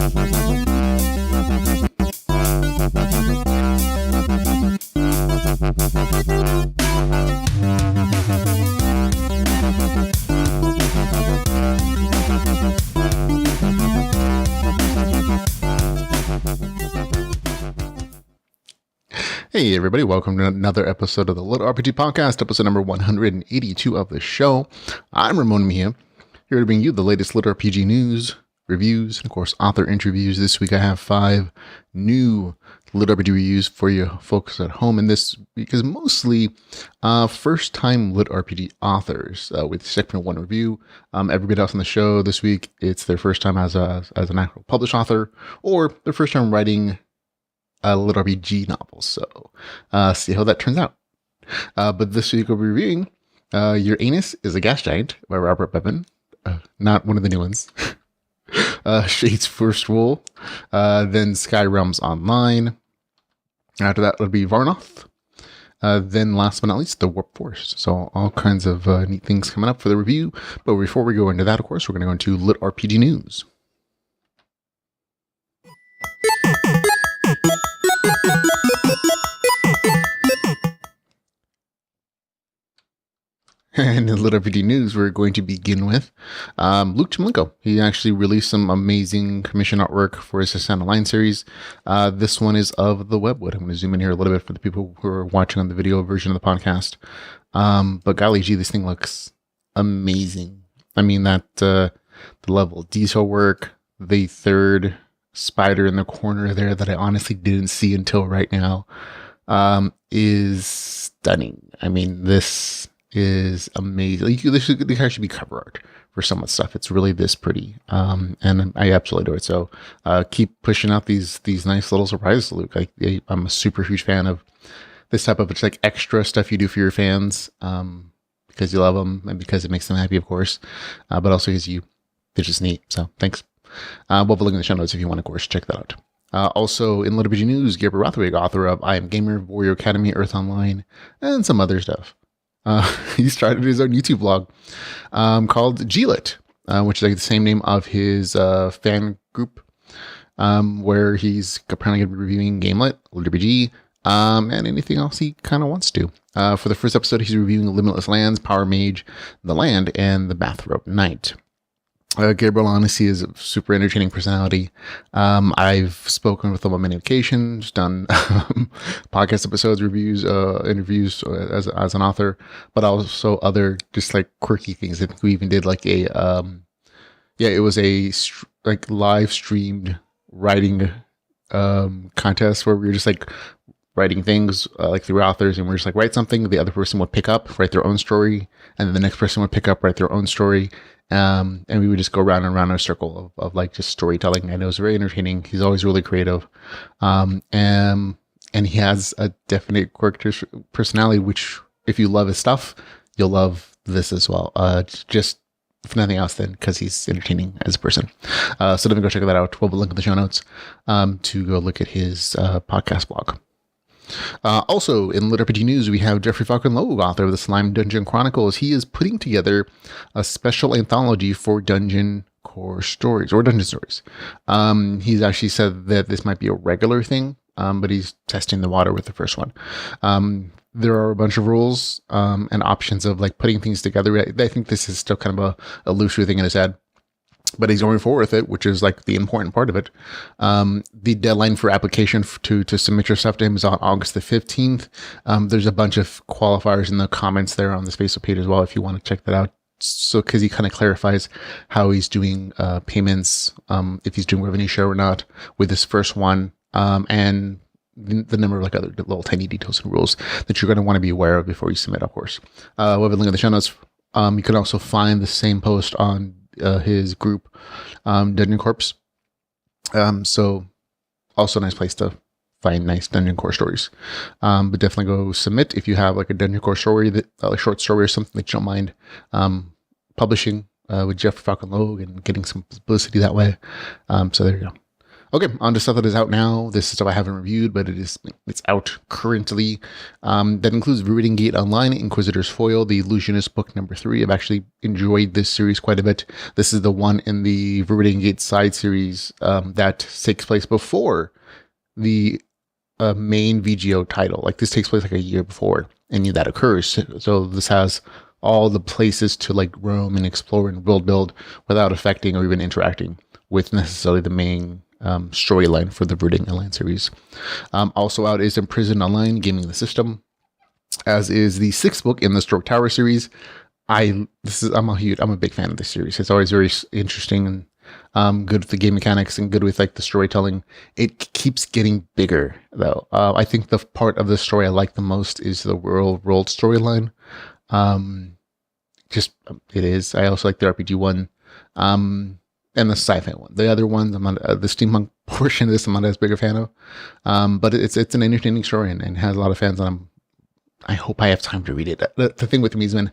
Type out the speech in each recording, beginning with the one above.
Hey everybody, welcome to another episode of the LitRPG podcast, episode number 182 of the show. I'm Ramon Mejia, here to bring you the latest LitRPG news, reviews, and of course author interviews. This week I have 5 new LitRPG reviews for you folks at home, and this week is mostly first-time LitRPG authors with segment 1 review. Everybody else on the show this week, it's their first time as an actual published author, or their first time writing LitRPG novels, so see how that turns out. But this week we'll be reviewing Your Anus is a Gas Giant by Robert Bevan, not one of the new ones. Shade's First Rule, then Sky Realms Online. After that it'll be Varnoth. Then last but not least, the Warp Force. So all kinds of neat things coming up for the review. But before we go into that, of course, we're going to go into LitRPG news. And in LitRPG news, we're going to begin with Luke Chimlenko. He actually released some amazing commission artwork for his Ascend Line series. This one is of the Webwood. I'm going to zoom in here a little bit for the people who are watching on the video version of the podcast. But golly gee, this thing looks amazing. I mean, that the level of detail work, the third spider in the corner there that I honestly didn't see until right now, is stunning. I mean, this is amazing. This should actually be cover art for some of the stuff. It's really this pretty, and I absolutely adore it. So keep pushing out these nice little surprises, Luke. I'm a super huge fan of this type of like extra stuff you do for your fans, because you love them and because it makes them happy, of course, but also because they're just neat. So thanks. We'll have a link in the show notes if you want, of course, check that out. Also in LitRPG news, Gabriel Rothwig, author of I Am Gamer, Warrior Academy, Earth Online, and some other stuff. He started his own YouTube blog called GameLit, which is like the same name of his fan group, where he's apparently going to be reviewing GameLit, LitRPG, and anything else he kind of wants to. For the first episode, he's reviewing Limitless Lands, Power Mage, The Land, and The Bathrobe Knight. Gabriel honestly is a super entertaining personality. I've spoken with him on many occasions, done podcast episodes, reviews, interviews as an author, but also other just like quirky things. I think we even did like it was a live streamed writing contest where we were just like writing things like through authors, and we're just like write something, the other person would pick up, write their own story, and then the next person would pick up, write their own story. And we would just go round and round in a circle of like just storytelling, and it was very entertaining. He's always really creative, and he has a definite character personality, which if you love his stuff, you'll love this as well. Just if nothing else, then because he's entertaining as a person. So definitely go check that out. We'll have a link in the show notes to go look at his podcast blog. Also in LitRPG news, we have Jeffrey Falcon Lowe, author of the Slime Dungeon Chronicles. He is putting together a special anthology for Dungeon Core Stories, or Dungeon Stories. He's actually said that this might be a regular thing, but he's testing the water with the first one. There are a bunch of rules and options of like putting things together. I think this is still kind of a loose thing in his head, but he's going forward with it, which is like the important part of it. The deadline for application to submit your stuff to him is on August the 15th. There's a bunch of qualifiers in the comments there on the Facebook page as well, if you want to check that out. So, because he kind of clarifies how he's doing payments, if he's doing revenue share or not with this first one, and the number of like other little tiny details and rules that you're going to want to be aware of before you submit, of course. We'll have a link in the show notes. You can also find the same post on his group, Dungeon Corps. So also a nice place to find nice Dungeon Core stories. But definitely go submit if you have like a Dungeon Core story, that a short story or something that you don't mind publishing with Jeff Falcon Lowe and getting some publicity that way. So there you go. Okay, on to stuff that is out now. This is stuff I haven't reviewed, but it's out currently. That includes Viridian Gate Online, Inquisitor's Foil, the Illusionist book number 3. I've actually enjoyed this series quite a bit. This is the one in the Viridian Gate side series that takes place before the main VGO title. Like this takes place like a year before any of that occurs. So this has all the places to like roam and explore and world build without affecting or even interacting with necessarily the main storyline for the Viridian Online series. Also out is Imprisoned Online, Gaming the System, as is the 6th book in the Stroke Tower series. I'm a big fan of this series. It's always very interesting and good with the game mechanics and good with like the storytelling. It keeps getting bigger though. I think the part of the story I like the most is the world storyline. It is. I also like the RPG one. And the sci-fi one. The other ones, I'm not, the steampunk portion of this, I'm not as big a fan of. But it's an entertaining story and has a lot of fans. And I hope I have time to read it. The thing with me is when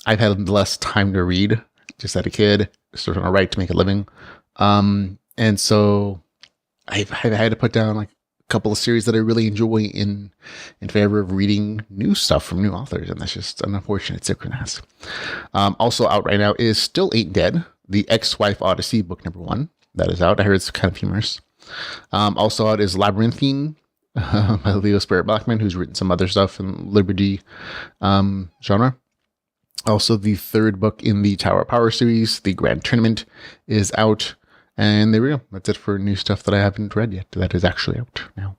I've had less time to read, just as a kid, sort of a right to make a living. And so I've had to put down like a couple of series that I really enjoy in favor of reading new stuff from new authors. And that's just an unfortunate synchronous. Also out right now is Still Ain't Dead, the Ex-Wife Odyssey, book number 1. That is out. I heard it's kind of humorous. Also out is Labyrinthine by Leo Spirit Blackman, who's written some other stuff in Liberty genre. Also, the 3rd book in the Tower of Power series, The Grand Tournament, is out. And there we go. That's it for new stuff that I haven't read yet. That is actually out now.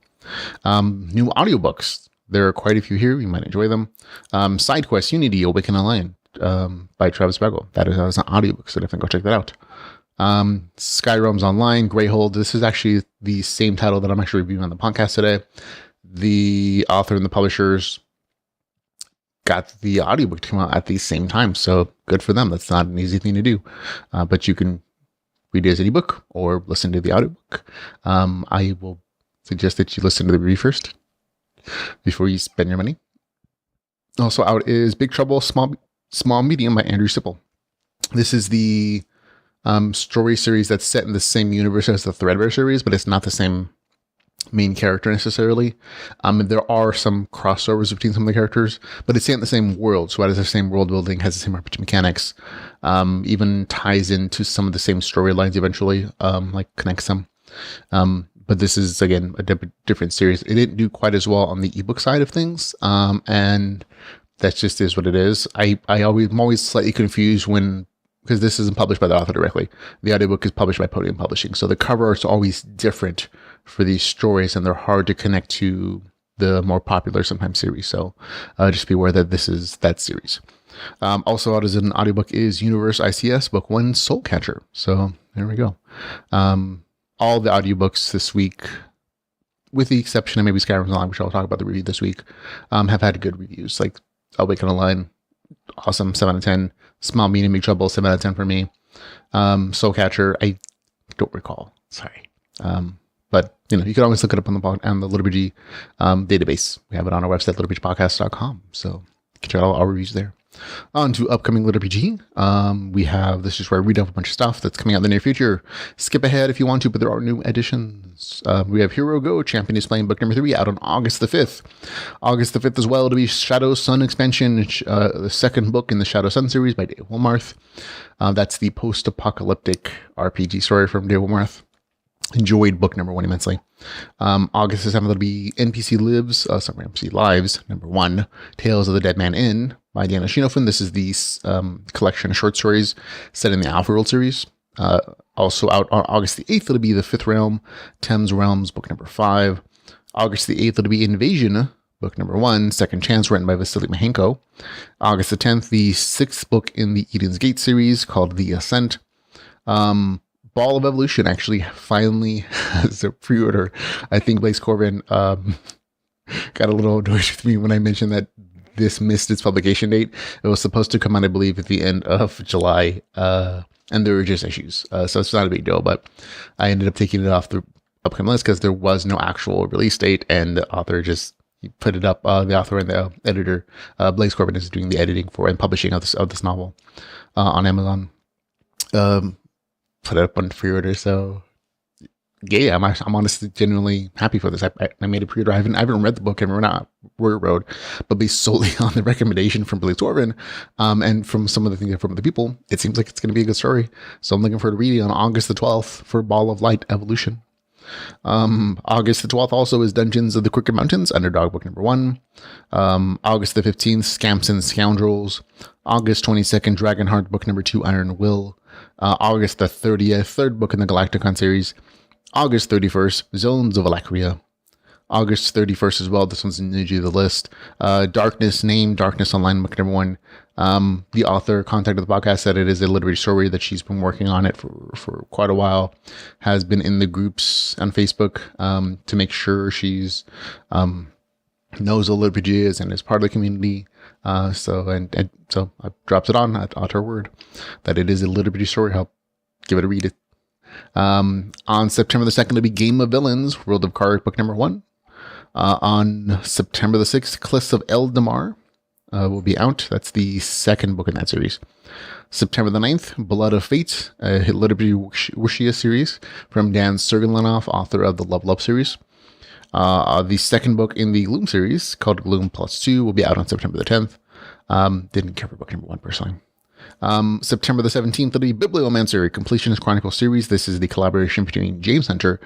New audiobooks. There are quite a few here. You might enjoy them. Side Quest Unity, Awaken Online, by Travis Bagel. That is an audiobook, so definitely go check that out. Skyroams Online, Grayhold. This is actually the same title that I'm actually reviewing on the podcast today. The author and the publishers got the audiobook to come out at the same time, so good for them. That's not an easy thing to do, but you can read it as an ebook or listen to the audiobook. I will suggest that you listen to the review first before you spend your money. Also out is Big Trouble Small Medium by Andrew Sipple. This is the story series that's set in the same universe as the Threadbare series, but it's not the same main character necessarily. There are some crossovers between some of the characters, but it's in the same world, so it has the same world building, has the same RPG mechanics, even ties into some of the same storylines eventually, like connects them. But this is, again, a different series. It didn't do quite as well on the ebook side of things, and that just is what it is. I'm always slightly confused because this isn't published by the author directly. The audiobook is published by Podium Publishing. So the cover art's always different for these stories, and they're hard to connect to the more popular sometimes series. So just be aware that this is that series. Also out as an audiobook is Universe ICS Book 1 Soul Catcher. So there we go. All the audiobooks this week, with the exception of maybe Skyrim's Online, which I'll talk about the review this week, have had good reviews. Like Awaken Online, awesome, 7 out of 10. Small Medium Big Trouble, 7 out of 10 for me. Soul Catcher, I don't recall. Sorry. But you can always look it up on the LitRPG database. We have it on our website, litrpgpodcast.com. So you can check out all our reviews there. On to upcoming LitRPG. We have, this is where I read off a bunch of stuff that's coming out in the near future. Skip ahead if you want to, but there are new editions. We have Hero Go, Champion is Playing book number 3 out on August the 5th. August the 5th as well to be Shadow Sun expansion, the 2nd book in the Shadow Sun series by Dave Wilmarth. That's the post-apocalyptic RPG story from Dave Wilmarth. Enjoyed book number 1 immensely. August the 7th will be NPC Lives, number 1, Tales of the Dead Man Inn by Daniel Shinofin. This is the collection of short stories set in the Alpha World series. Also out on August the 8th, it'll be The 5th Realm, Thames Realms, book number 5. August the 8th, it'll be Invasion, book number 1, Second Chance, written by Vasily Mahenko. August the 10th, the 6th book in the Eden's Gate series called The Ascent. Ball of Evolution actually finally has a pre-order. I think Blaze Corbin got a little annoyed with me when I mentioned that this missed its publication date. It was supposed to come out, I believe, at the end of July, and there were just issues. So it's not a big deal, but I ended up taking it off the upcoming list because there was no actual release date, and the author just put it up. The author and the editor, Blaze Corbin, is doing the editing for and publishing of this novel on Amazon. Put it up on pre-order, so yeah, I'm honestly genuinely happy for this. I made a pre-order. I haven't read the book and we're not where it wrote, but based solely on the recommendation from Billy Torvin, and from some of the things from the people, it seems like it's going to be a good story. So I'm looking forward to reading on August the 12th for Ball of Light Evolution. August the 12th also is Dungeons of the Crooked Mountains, Underdog book number 1. August the 15th, Scamps and Scoundrels. August 22nd, Dragonheart book number 2, Iron Will. August the 30th, third book in the Galacticon series. August 31st, Zones of Alacria. August 31st as well, this one's new to the list. Darkness Name, Darkness Online book number 1. The author contacted the podcast, said it is a literary story, that she's been working on it for quite a while, has been in the groups on Facebook to make sure she's knows what LitRPG is and is part of the community. So I dropped it on at her word that it is a LitRPG story. I'll give it a read. On September the 2nd, it'll be Game of Villains, World of Cards book number 1. On September the 6th, Cliffs of Eldamar will be out. That's the second book in that series. September the 9th, Blood of Fate, a LitRPG Wuxia series from Dan Sergenlinoff, author of the Level Up series. The second book in the Gloom series, called Gloom Plus 2, will be out on September the 10th. Didn't care for book number 1 personally. September the 17th, the Bibliomancer Completionist Chronicles series. This is the collaboration between James Hunter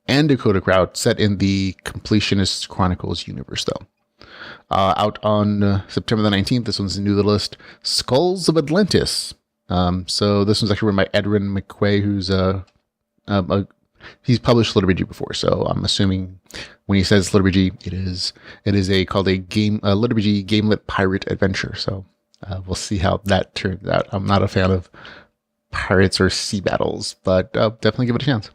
and Dakota Crowd, set in the Completionist Chronicles universe, though. Out on September the 19th, this one's new to the list, Skulls of Atlantis. So this one's actually written by Edwin McQuay, who's he's published LitRPG before, so I'm assuming when he says LitRPG, it is called a LitRPG GameLit pirate adventure. So we'll see how that turns out. I'm not a fan of pirates or sea battles, but definitely give it a chance.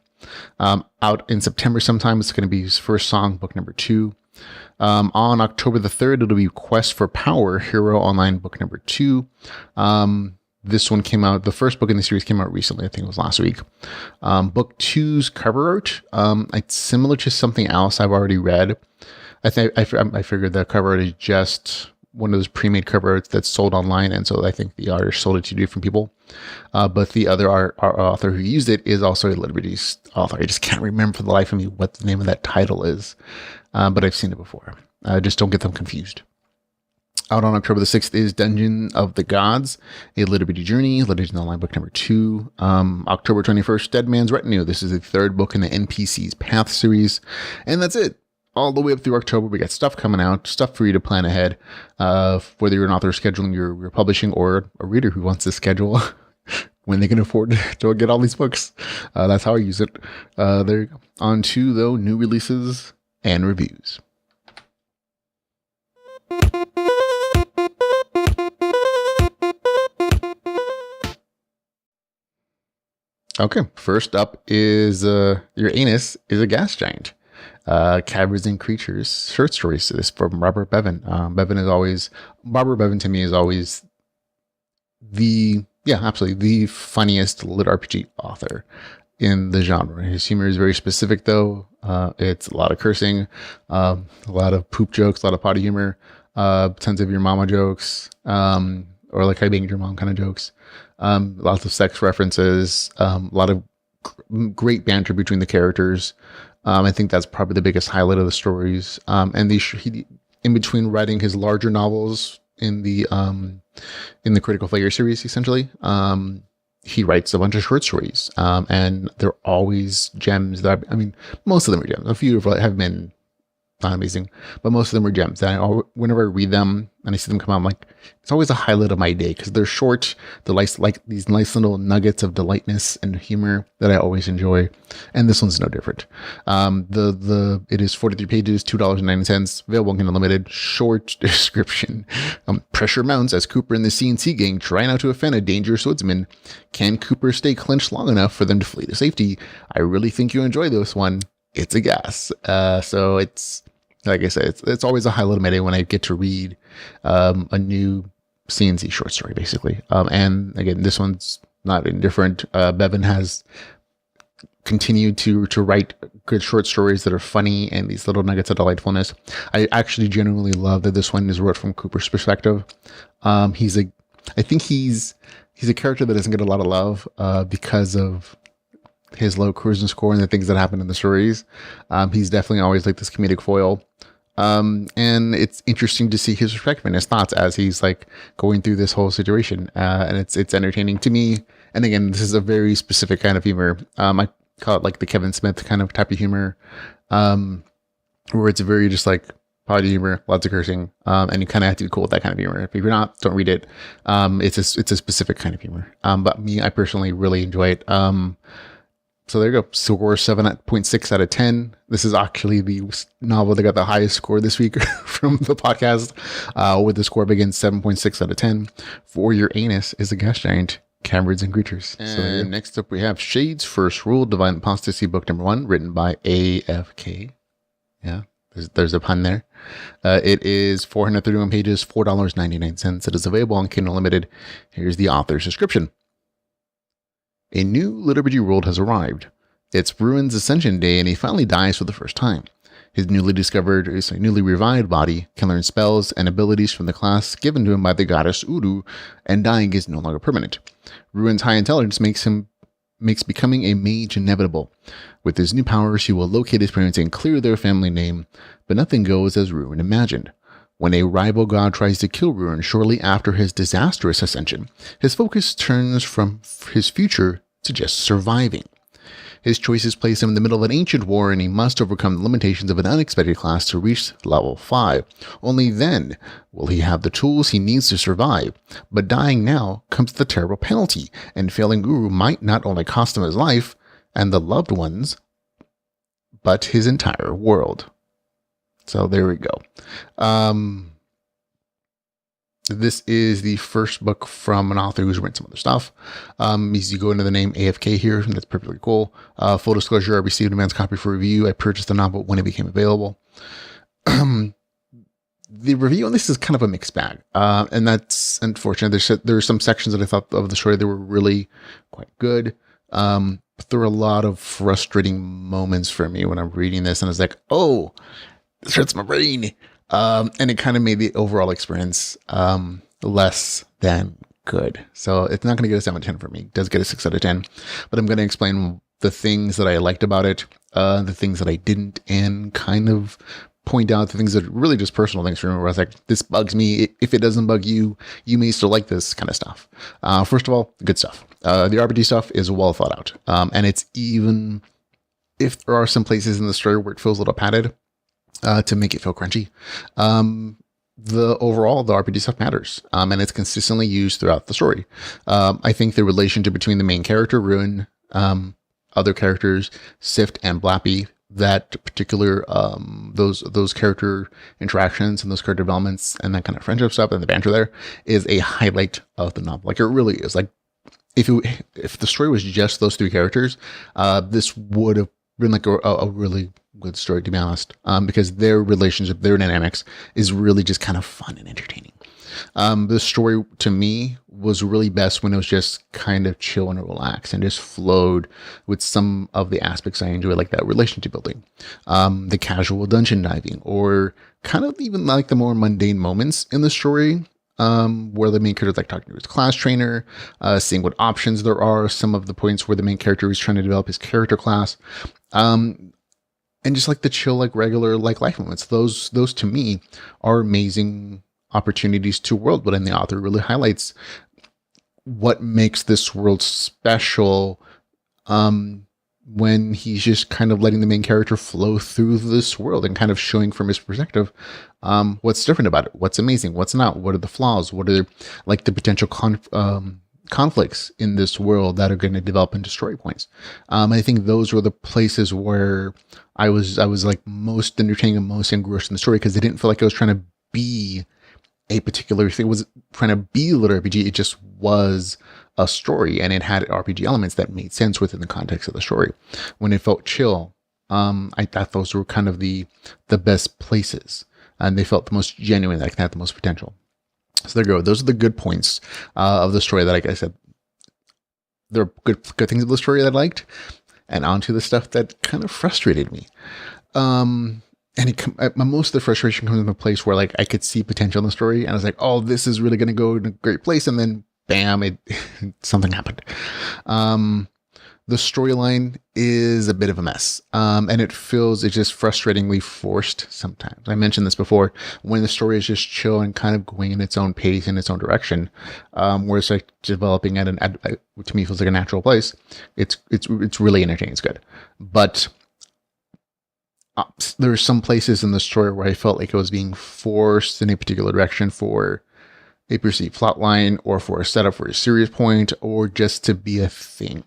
Out in September sometime, it's going to be his first song, book number 2. On October the 3rd, it'll be Quest for Power, Hero Online book number 2. This one came out, the first book in the series came out recently, I think it was last week. Book 2's cover art, it's similar to something else I've already read. I figured the cover art is just one of those pre-made cover arts that's sold online, and so I think the artist sold it to different people. But the other author who used it is also a LitRPG author. I just can't remember for the life of me what the name of that title is, but I've seen it before. Just don't get them confused. Out on October the 6th is Dungeon of the Gods, a LitRPG journey, LitRPG Online book number 2. October 21st, Dead Man's Retinue. This is the third book in the NPC's Path series. And that's it. All the way up through October, we got stuff coming out, stuff for you to plan ahead, whether you're an author scheduling your publishing or a reader who wants to schedule when they can afford to get all these books. That's how I use it. There you go. On to, though, new releases and reviews. Okay, first up is Your Anus is a Gas Giant. Caverns and Creatures short stories. This from Robert Bevan. Robert Bevan to me is always absolutely the funniest LitRPG author in the genre. His humor is very specific, though. It's a lot of cursing, a lot of poop jokes, a lot of potty humor, tons of your mama jokes, or like I banged your mom kind of jokes. Lots of sex references, a lot of great banter between the characters. I think that's probably the biggest highlight of the stories. And he, in between writing his larger novels in the Critical Failure series, essentially, he writes a bunch of short stories. And they're always gems. Most of them are gems. A few have been not amazing, but most of them are gems. And whenever I read them and I see them come out, I'm like, it's always a highlight of my day because they're short. They're like these nice little nuggets of delightness and humor that I always enjoy. And this one's no different. It is 43 pages, $2.90, available in Unlimited. Short description. Pressure mounts as Cooper and the CNC gang try not to offend a dangerous woodsman. Can Cooper stay clinched long enough for them to flee to safety? I really think you enjoy this one. It's a gas. So it's, like I said, it's always a highlight of my day when I get to read a new CNC short story, basically. And again, this one's not indifferent. Bevan has continued to write good short stories that are funny and these little nuggets of delightfulness. I actually genuinely love that this one is wrote from Cooper's perspective. I think he's a character that doesn't get a lot of love because of his low cruising score and the things that happen in the stories. He's definitely always like this comedic foil. And it's interesting to see his perspective and his thoughts as he's like going through this whole situation. And it's entertaining to me. And again, this is a very specific kind of humor. I call it like the Kevin Smith kind of type of humor, where it's very just like potty humor, lots of cursing, and you kind of have to be cool with that kind of humor. If you're not, don't read it. It's a specific kind of humor. But I personally really enjoy it. So there you go. Score 7.6 out of 10. This is actually the novel that got the highest score this week from the podcast, with the score begins 7.6 out of 10. For Your Anus is a Gas Giant, Caverns and Creatures. And next up we have Shade's First Rule, Divine Apostasy, book number 1, written by AFK. Yeah, there's a pun there. It is 431 pages, $4.99. It is available on Kindle Unlimited. Here's the author's description. A new LitRPG world has arrived. It's Ruin's Ascension Day, and he finally dies for the first time. His newly revived body can learn spells and abilities from the class given to him by the goddess Uru, and dying is no longer permanent. Ruin's high intelligence makes becoming a mage inevitable. With his new powers, he will locate his parents and clear their family name, but nothing goes as Ruin imagined. When a rival god tries to kill Ruin shortly after his disastrous ascension, his focus turns from his future to just surviving. His choices place him in the middle of an ancient war, and he must overcome the limitations of an unexpected class to reach level 5. Only then will he have the tools he needs to survive. But dying now comes with a terrible penalty, and failing Guru might not only cost him his life and the loved ones, but his entire world. So there we go. This is the first book from an author who's written some other stuff. You go into the name AFK here, and that's perfectly cool. Full disclosure, I received a man's copy for review. I purchased the novel when it became available. The review on this is kind of a mixed bag, and that's unfortunate. There's some sections that I thought of the story that were really quite good, but there were a lot of frustrating moments for me when I'm reading this, and I was like, oh, this hurts my brain. And it kind of made the overall experience less than good. So it's not going to get a 7 out of 10 for me. It does get a 6 out of 10. But I'm going to explain the things that I liked about it, the things that I didn't, and kind of point out the things that are really just personal things for me, where I was like, this bugs me. If it doesn't bug you, you may still like this kind of stuff. First of all, the good stuff. The RPG stuff is well thought out. And it's even, if there are some places in the story where it feels a little padded, to make it feel crunchy. The RPG stuff matters, and it's consistently used throughout the story. I think the relationship between the main character, Ruin, other characters, Sift and Blappy, that particular, those character interactions and those character developments and that kind of friendship stuff and the banter there is a highlight of the novel. Like, it really is. Like, if the story was just those 3 characters, this would have been like a really good story, to be honest, because their relationship, their dynamics is really just kind of fun and entertaining. The story to me was really best when it was just kind of chill and relaxed and just flowed with some of the aspects I enjoy, like that relationship building, the casual dungeon diving, or kind of even like the more mundane moments in the story, where the main character is like talking to his class trainer, seeing what options there are, some of the points where the main character is trying to develop his character class, and just like the chill, like regular, like life moments. Those to me are amazing opportunities to world build, and the author really highlights what makes this world special, when he's just kind of letting the main character flow through this world and kind of showing from his perspective what's different about it, what's amazing, what's not, what are the flaws, what are like the potential conflicts in this world that are going to develop into story points. I think those were the places where I was like most entertaining and most engrossed in the story, because it didn't feel like I was trying to be a particular thing. It wasn't trying to be a LitRPG. It just was a story, and it had RPG elements that made sense within the context of the story. When it felt chill, I thought those were kind of the best places, and they felt the most genuine, like they had the most potential. So there you go. Those are the good points of the story that, like I said, there are good things of the story that I liked, and onto the stuff that kind of frustrated me. And most of the frustration comes from a place where like I could see potential in the story, and I was like, oh, this is really going to go in a great place, and then bam, something happened. The storyline is a bit of a mess, and it's just frustratingly forced sometimes. I mentioned this before, when the story is just chill and kind of going in its own pace, in its own direction, where it's like developing to me feels like a natural place. It's really entertaining. It's good, but there's some places in the story where I felt like it was being forced in a particular direction for a perceived plot line, or for a setup for a serious point, or just to be a thing.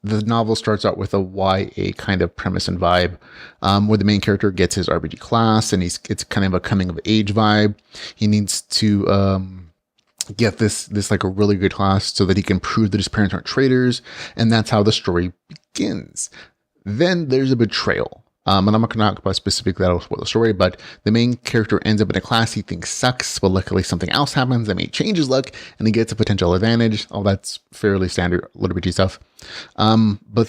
The novel starts out with a YA kind of premise and vibe, where the main character gets his RPG class, and it's kind of a coming of age vibe. He needs to get this like a really good class so that he can prove that his parents aren't traitors, and that's how the story begins. Then there's a betrayal. And I'm not going to talk about specifically that'll spoil the story, but the main character ends up in a class he thinks sucks, but luckily something else happens that may change his luck, and he gets a potential advantage. All that's fairly standard LitRPG stuff. But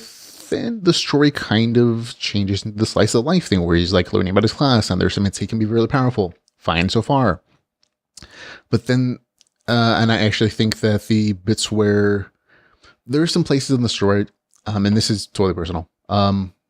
then the story kind of changes into the slice of life thing, where he's like learning about his class, and there's some hints he can be really powerful. Fine so far. But then, and I actually think that the bits where there are some places in the story, and this is totally personal,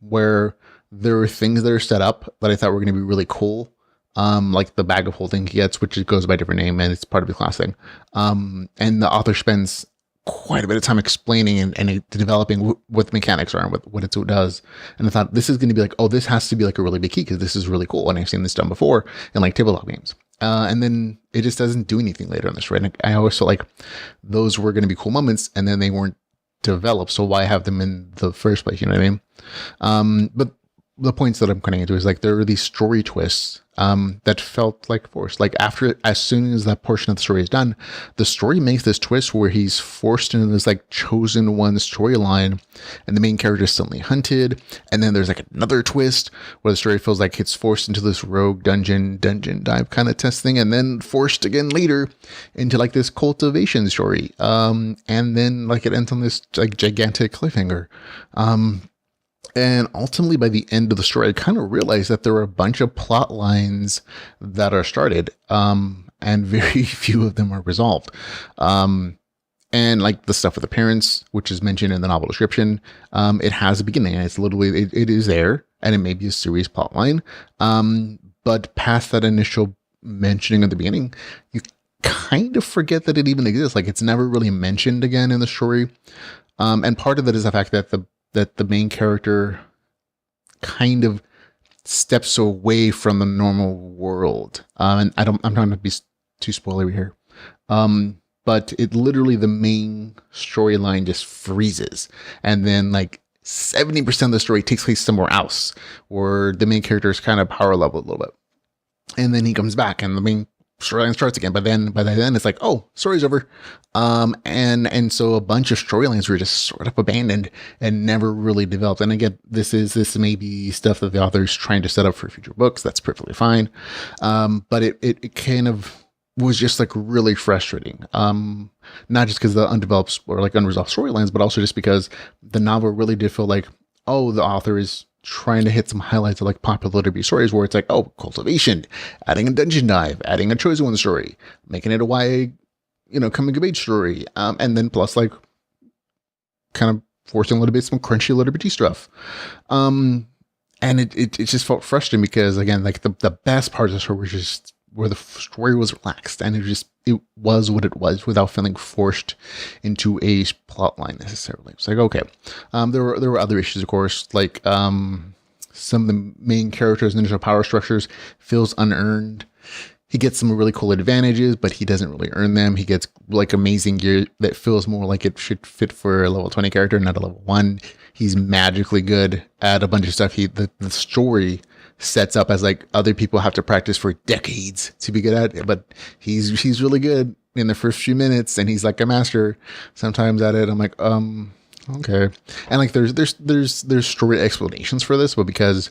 where there are things that are set up that I thought were going to be really cool. Like the bag of holding he gets, which goes by a different name, and it's part of the class thing. And the author spends quite a bit of time explaining and developing what the mechanics are and what it does. And I thought this is going to be like, oh, this has to be like a really big key, because this is really cool. And I've seen this done before in like tabletop games. And then it just doesn't do anything later in the story. And I always felt like those were going to be cool moments, and then they weren't developed. So why have them in the first place? You know what I mean? But the points that I'm cutting into is like there are these story twists that felt like forced. Like as soon as that portion of the story is done, the story makes this twist where he's forced into this like chosen one storyline, and the main character is suddenly hunted. And then there's like another twist where the story feels like it's forced into this rogue dungeon dive kind of test thing, and then forced again later into like this cultivation story. And then like it ends on this like gigantic cliffhanger. And ultimately, by the end of the story, I kind of realized that there were a bunch of plot lines that are started, and very few of them are resolved. And like the stuff with the parents, which is mentioned in the novel description, it has a beginning, and it's literally, it is there, and it may be a serious plot line. But past that initial mentioning at the beginning, you kind of forget that it even exists. Like it's never really mentioned again in the story. And part of it is the fact that the main character kind of steps away from the normal world. And I'm trying to be too spoilery here. But it literally, the main storyline just freezes. And then like 70% of the story takes place somewhere else, where the main character is kind of power leveled a little bit. And then he comes back and the main storyline starts again. But then by then it's like, oh, story's over. And so a bunch of storylines were just sort of abandoned and never really developed. And again, this may be stuff that the author's trying to set up for future books. That's perfectly fine. But it kind of was just like really frustrating. Not just because of the undeveloped or like unresolved storylines, but also just because the novel really did feel like, oh, the author is trying to hit some highlights of like popular LitRPG stories, where it's like, oh, cultivation, adding a dungeon dive, adding a chosen one story, making it a YA, coming of age story, and then plus like kind of forcing a little bit some crunchy LitRPG stuff. And it just felt frustrating because, again, like the best parts of the story were just where the story was relaxed, and it was what it was without feeling forced into a plot line necessarily. It's like, okay, there were other issues, of course, like some of the main characters' initial power structures feels unearned. He gets some really cool advantages, but he doesn't really earn them. He gets like amazing gear that feels more like it should fit for a level 20 character, not a level 1. He's magically good at a bunch of stuff. The story sets up as like other people have to practice for decades to be good at it, but he's really good in the first few minutes, and he's like a master sometimes at it. I'm like, okay. And like there's story explanations for this, but because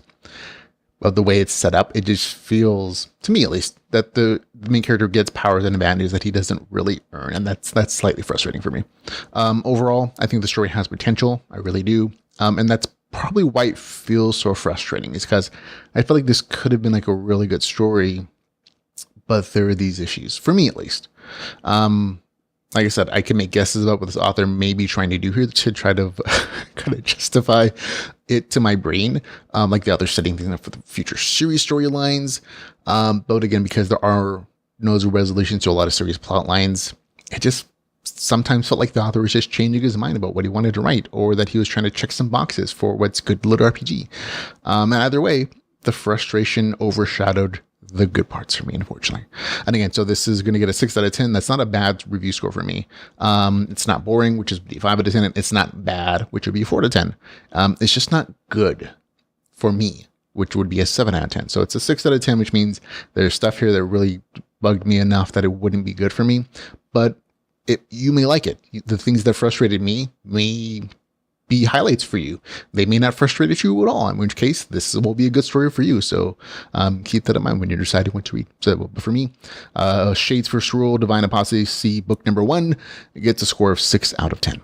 of the way it's set up, it just feels, to me at least, that the main character gets powers and advantages that he doesn't really earn, and that's slightly frustrating for me. Overall, I think the story has potential. I really do. And that's probably why it feels so frustrating, is because I feel like this could have been like a really good story, but there are these issues, for me at least. like I said, I can make guesses about what this author may be trying to do here to try to kind of justify it to my brain. Like the author's setting things up for the future series storylines. But again, because there are no resolutions to a lot of series plot lines, it just sometimes felt like the author was just changing his mind about what he wanted to write, or that he was trying to check some boxes for what's good LitRPG. And either way, the frustration overshadowed the good parts for me, unfortunately. And again, so this is going to get a 6 out of 10. That's not a bad review score for me. It's not boring, which is 5 out of 10. It's not bad, which would be 4 out of 10. It's just not good for me, which would be a 7 out of 10. So it's a 6 out of 10, which means there's stuff here that really bugged me enough that it wouldn't be good for me. But you may like it. The things that frustrated me may be highlights for you. They may not frustrate you at all, in which case this will be a good story for you. So keep that in mind when you're deciding what to read. So for me, Shades First Rule, Divine Apostasy, book number 1, it gets a score of 6 out of 10.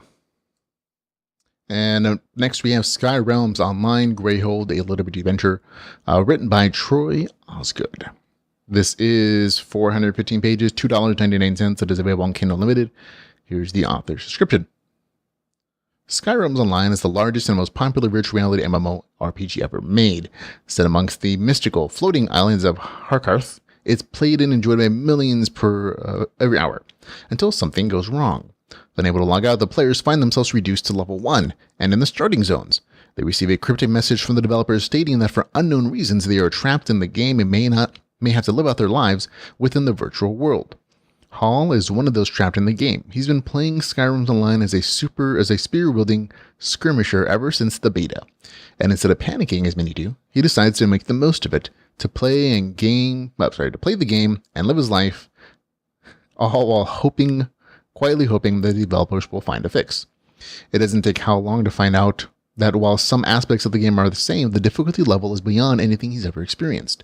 And next we have Sky Realms Online, Grayhold, a LitRPG adventure, written by Troy Osgood. This is 415 pages, $2.99. It is available on Kindle Unlimited. Here's the author's description. Sky Realms Online is the largest and most popular virtual reality MMORPG ever made. Set amongst the mystical floating islands of Harkarth, it's played and enjoyed by millions per every hour, until something goes wrong. Unable to log out, the players find themselves reduced to level 1, and in the starting zones. They receive a cryptic message from the developers stating that for unknown reasons they are trapped in the game and may have to live out their lives within the virtual world. Hall is one of those trapped in the game. He's been playing Skyrim Online as a spear-wielding skirmisher ever since the beta. And instead of panicking as many do, he decides to make the most of it, to play the game and live his life, all while quietly hoping that the developers will find a fix. It doesn't take how long to find out that while some aspects of the game are the same, the difficulty level is beyond anything he's ever experienced.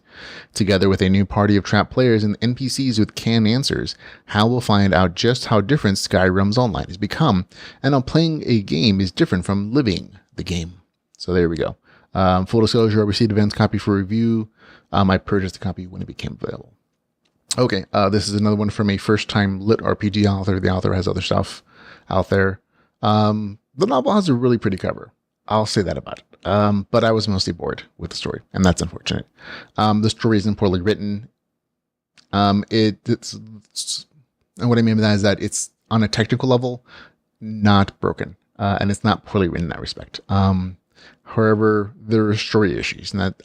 Together with a new party of trapped players and NPCs with canned answers, Hal will find out just how different Skyrim's Online has become, and how playing a game is different from living the game. So there we go. Full disclosure, I received Advanced copy for review. I purchased the copy when it became available. Okay, this is another one from a first-time LitRPG author. The author has other stuff out there. The novel has a really pretty cover. I'll say that about it. But I was mostly bored with the story, and that's unfortunate. The story isn't poorly written. And what I mean by that is that it's on a technical level, not broken, and it's not poorly written in that respect. However, there are story issues, and that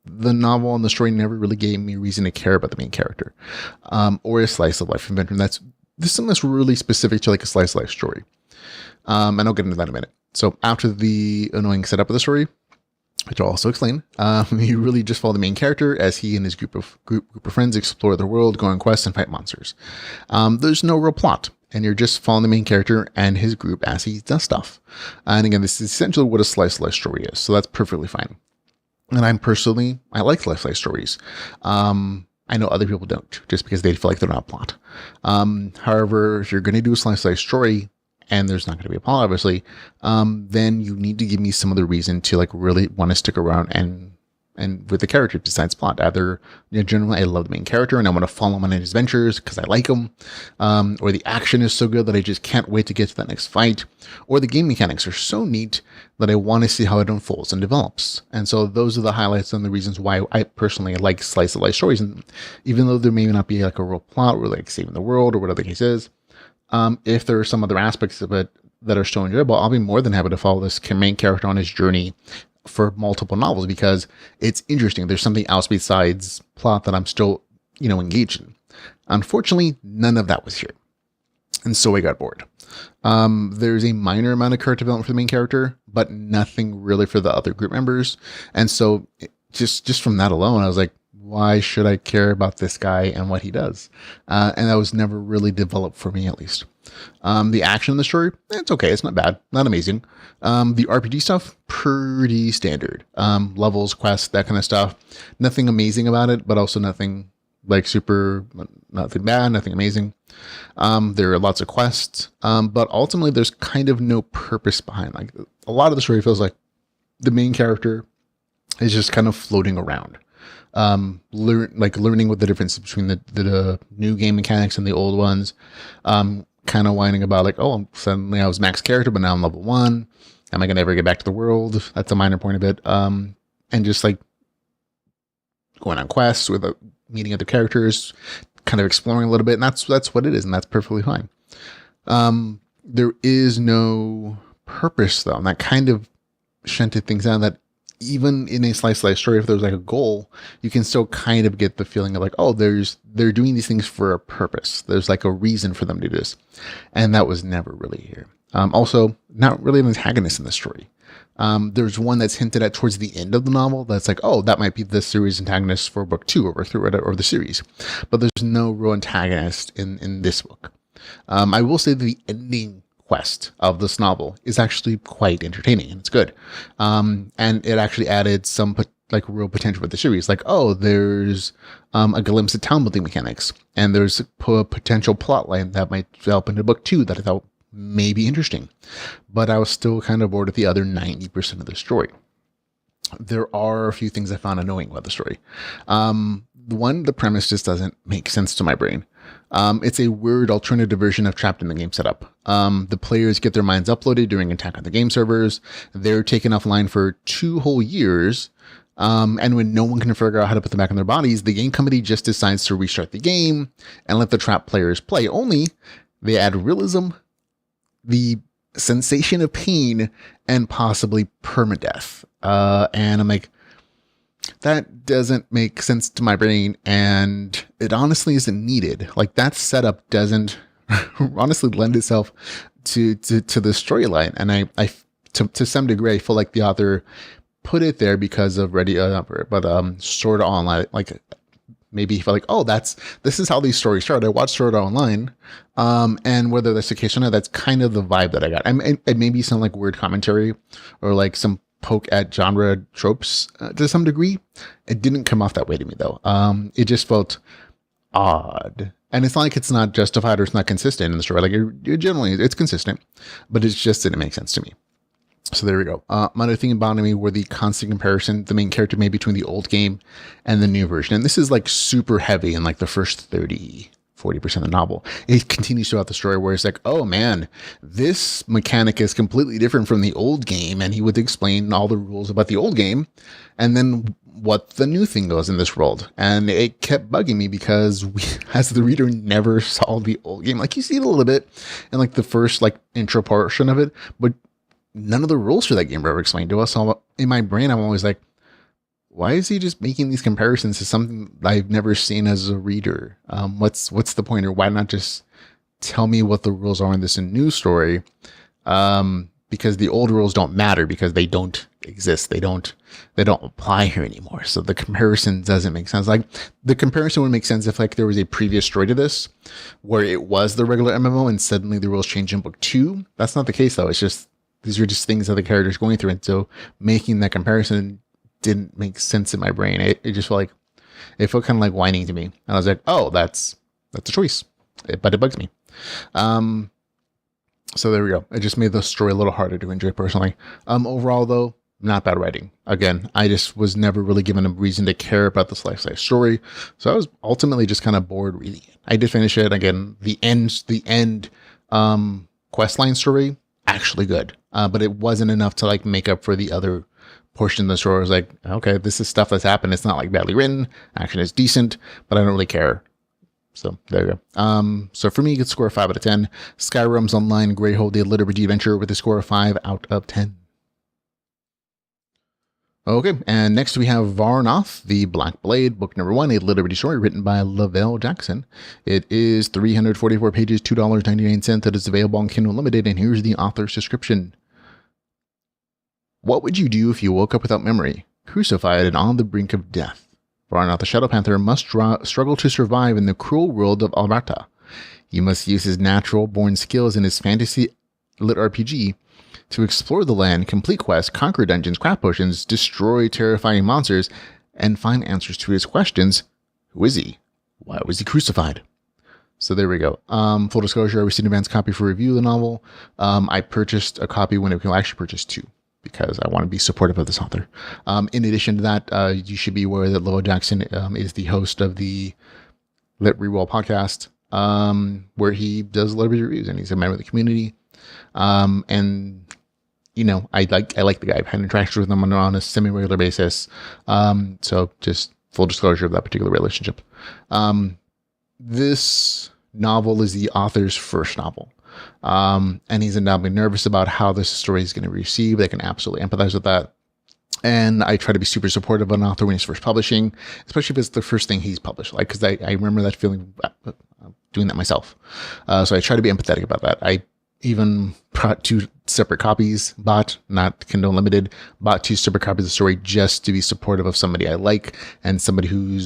the novel and the story never really gave me a reason to care about the main character, or a slice of life adventure. This is something that's really specific to like a slice of life story. And I'll get into that in a minute. So after the annoying setup of the story, which I'll also explain, you really just follow the main character as he and his group of friends explore the world, go on quests, and fight monsters. There's no real plot, and you're just following the main character and his group as he does stuff. And again, this is essentially what a slice of life story is, so that's perfectly fine. And I like slice of life stories. I know other people don't, just because they feel like they're not plot. However, if you're going to do a slice of life story, and there's not going to be a plot, obviously, then you need to give me some other reason to like really want to stick around and with the character besides plot. Either, generally, I love the main character and I want to follow him on his adventures because I like him, or the action is so good that I just can't wait to get to that next fight, or the game mechanics are so neat that I want to see how it unfolds and develops. And so those are the highlights and the reasons why I personally like slice of life stories. And even though there may not be like a real plot or like saving the world or whatever the case is, if there are some other aspects of it that are so enjoyable, I'll be more than happy to follow this main character on his journey for multiple novels because it's interesting. There's something else besides plot that I'm still, engaged in. Unfortunately, none of that was here. And so I got bored. There's a minor amount of character development for the main character, but nothing really for the other group members. And so just from that alone, I was like, why should I care about this guy and what he does? And that was never really developed for me, at least. The action in the story, it's okay. It's not bad. Not amazing. The RPG stuff, pretty standard. Levels, quests, that kind of stuff. Nothing amazing about it, but also nothing like nothing bad, nothing amazing. There are lots of quests, but ultimately there's kind of no purpose behind. Like a lot of the story feels like the main character is just kind of floating around. Learning what the difference between the new game mechanics and the old ones, kind of whining about like, oh, suddenly I was max character, but now I'm level 1. Am I going to ever get back to the world? That's a minor point of it. And just like going on quests with meeting other characters, kind of exploring a little bit. And that's what it is. And that's perfectly fine. There is no purpose though. And that kind of shunted things down, that even in a slice story, if there's like a goal, you can still kind of get the feeling of like, oh, they're doing these things for a purpose. There's like a reason for them to do this. And that was never really here. Also, not really an antagonist in the story. There's one that's hinted at towards the end of the novel that's like, oh, that might be the series antagonist for book 2 or book 3 or the series. But there's no real antagonist in this book. I will say that the ending quest of this novel is actually quite entertaining and it's good. And it actually added some like real potential with the series. Like, oh, there's a glimpse of town building mechanics, and there's a potential plot line that might develop into book 2 that I thought may be interesting. But I was still kind of bored with the other 90% of the story. There are a few things I found annoying about the story. The premise just doesn't make sense to my brain. It's a weird alternative version of Trapped in the Game setup. The players get their minds uploaded during Attack on the Game servers. They're taken offline for 2 whole years. And when no one can figure out how to put them back in their bodies, the game company just decides to restart the game and let the trapped players play. Only they add realism, the sensation of pain, and possibly permadeath. And I'm like, that doesn't make sense to my brain, and it honestly isn't needed. Like, that setup doesn't honestly lend itself to the storyline. And I to some degree, I feel like the author put it there because of Sword Art Online. Like, maybe he felt like, oh, this is how these stories start. I watched Sword Art Online, and whether that's the case or not, that's kind of the vibe that I got. It maybe sound like weird commentary or like some poke at genre tropes to some degree. It didn't come off that way to me though. It just felt odd, and it's not like it's not justified or it's not consistent in the story. Like, it's consistent, but it just didn't make sense to me. So there we go. Another thing about me were the constant comparison the main character made between the old game and the new version. And this is like super heavy in like the first 40% of the novel. It continues throughout the story where it's like, oh man, this mechanic is completely different from the old game. And he would explain all the rules about the old game and then what the new thing goes in this world. And it kept bugging me because we, as the reader, never saw the old game. Like, you see it a little bit in like the first like intro portion of it, but none of the rules for that game were ever explained to us. So in my brain, I'm always like, why is he just making these comparisons to something I've never seen as a reader? What's the point? Or why not just tell me what the rules are in this new story? Because the old rules don't matter because they don't exist. They don't apply here anymore. So the comparison doesn't make sense. Like, the comparison would make sense if like there was a previous story to this where it was the regular MMO and suddenly the rules change in book 2. That's not the case though. It's just, these are just things that the character's going through. And so making that comparison didn't make sense in my brain. It just felt like, it felt kind of like whining to me. And I was like, oh, that's a choice. But it bugs me. So there we go. It just made the story a little harder to enjoy personally. Overall though, not bad writing. Again, I just was never really given a reason to care about this life-size story. So I was ultimately just kind of bored reading it. I did finish it. Again, the end questline story, actually good. But it wasn't enough to like make up for the other portion of the story. I was like, okay, this is stuff that's happened. It's not like badly written. Action is decent, but I don't really care. So there you go. So for me, you could score a 5 out of 10. Skyrim's Online Grayhold, a LitRPG adventure with a score of 5 out of 10. Okay, and next we have Varnoth, the Black Blade, book number 1, a LitRPG story written by Lavelle Jackson. It is 344 pages, $2.99. It is available on Kindle Unlimited, and here's the author's description. What would you do if you woke up without memory, crucified and on the brink of death? Varnoth the Shadow Panther must struggle to survive in the cruel world of Alberta. He must use his natural-born skills in his fantasy LitRPG to explore the land, complete quests, conquer dungeons, craft potions, destroy terrifying monsters, and find answers to his questions. Who is he? Why was he crucified? So there we go. Full disclosure, I received an advance copy for review of the novel. I purchased a copy when it came. I actually purchased 2 because I want to be supportive of this author. In addition to that, you should be aware that Lavelle Jackson is the host of the Lit Reroll podcast. where he does a lot of reviews, and he's a member of the community. And you know, I like the guy. I've had interactions with him on a semi-regular basis. So just full disclosure of that particular relationship. This novel is the author's first novel. And he's undoubtedly nervous about how this story is going to be received. I can absolutely empathize with that. And I try to be super supportive of an author when he's first publishing, especially if it's the first thing he's published. Like, because I remember that feeling, doing that myself. So I try to be empathetic about that. I even bought 2 separate copies, not Kindle Unlimited, bought 2 separate copies of the story just to be supportive of somebody I like and somebody who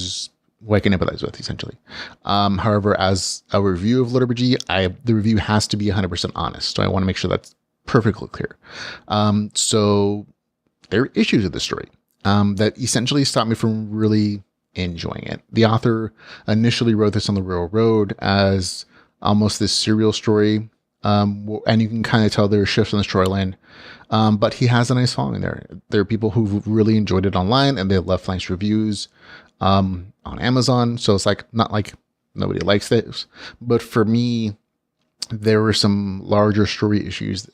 I can empathize with, essentially. However, as a review of LitRPG, the review has to be 100% honest. So I want to make sure that's perfectly clear. So there are issues with the story that essentially stopped me from really enjoying it. The author initially wrote this on the real road as almost this serial story. And you can kind of tell there are shifts in the storyline. But he has a nice following there. There are people who've really enjoyed it online, and they've left nice reviews on Amazon. So it's like, not like nobody likes this. But for me, there were some larger story issues,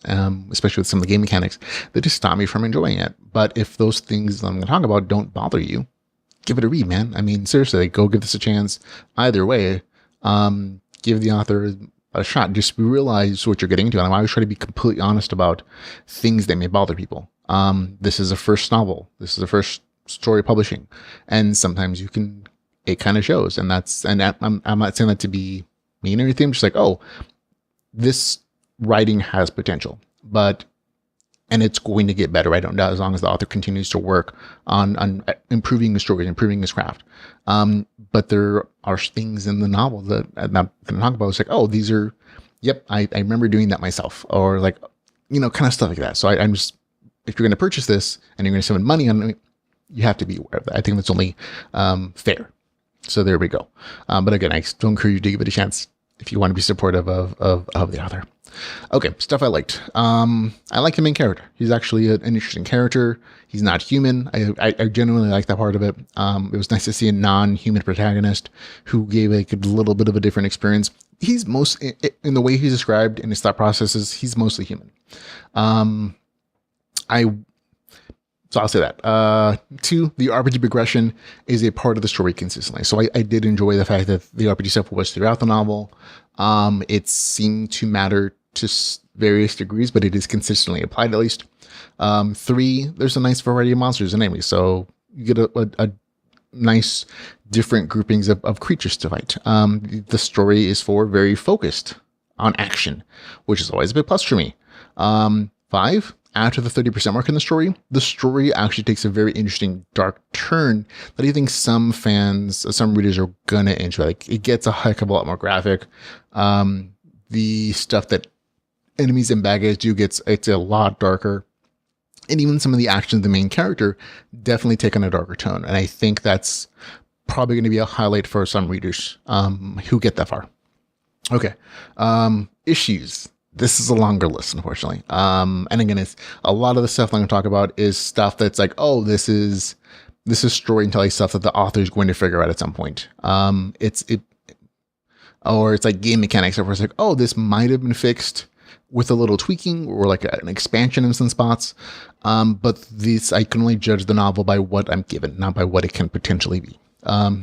especially with some of the game mechanics, that just stopped me from enjoying it. But if those things I'm going to talk about don't bother you, give it a read, man. I mean, seriously, go give this a chance. Either way, give the author a shot. Just realize what you're getting into. And I always try to be completely honest about things that may bother people. This is a first novel. This is a first story publishing. And sometimes it kind of shows. And I'm not saying that to be mean or anything. I'm just like, oh, this writing has potential, and it's going to get better. I don't know, as long as the author continues to work on improving the story, improving his craft. But there are things in the novel that I'm not going to talk about. It's like, oh, these are, yep, I remember doing that myself, or like, you know, kind of stuff like that. So I'm just, if you're going to purchase this and you're going to spend money on it, you have to be aware of that. I think that's only fair. So there we go. But again, I still encourage you to give it a chance if you want to be supportive of the author. Okay, stuff I liked. I like the main character. He's actually an interesting character. He's not human. I genuinely like that part of it. It was nice to see a non-human protagonist who gave like a little bit of a different experience. He's in the way he's described in his thought processes, he's mostly human. So I'll say that. 2, the RPG progression is a part of the story consistently. So I did enjoy the fact that the RPG stuff was throughout the novel. It seemed to matter to various degrees, but it is consistently applied at least. 3, there's a nice variety of monsters and enemies. So you get a nice different groupings of creatures to fight. The story is very focused on action, which is always a big plus for me. 5, after the 30% mark in the story actually takes a very interesting dark turn that I think some readers are gonna enjoy. Like, it gets a heck of a lot more graphic. The stuff that enemies and bad guys do it's a lot darker. And even some of the actions of the main character definitely take on a darker tone. And I think that's probably going to be a highlight for some readers who get that far. Okay. Issues. This is a longer list, unfortunately. And again, it's a lot of the stuff I'm going to talk about is stuff that's like, oh, this is storytelling stuff that the author is going to figure out at some point. Or it's like game mechanics where it's like, oh, this might have been fixed with a little tweaking or like an expansion in some spots. But I can only judge the novel by what I'm given, not by what it can potentially be.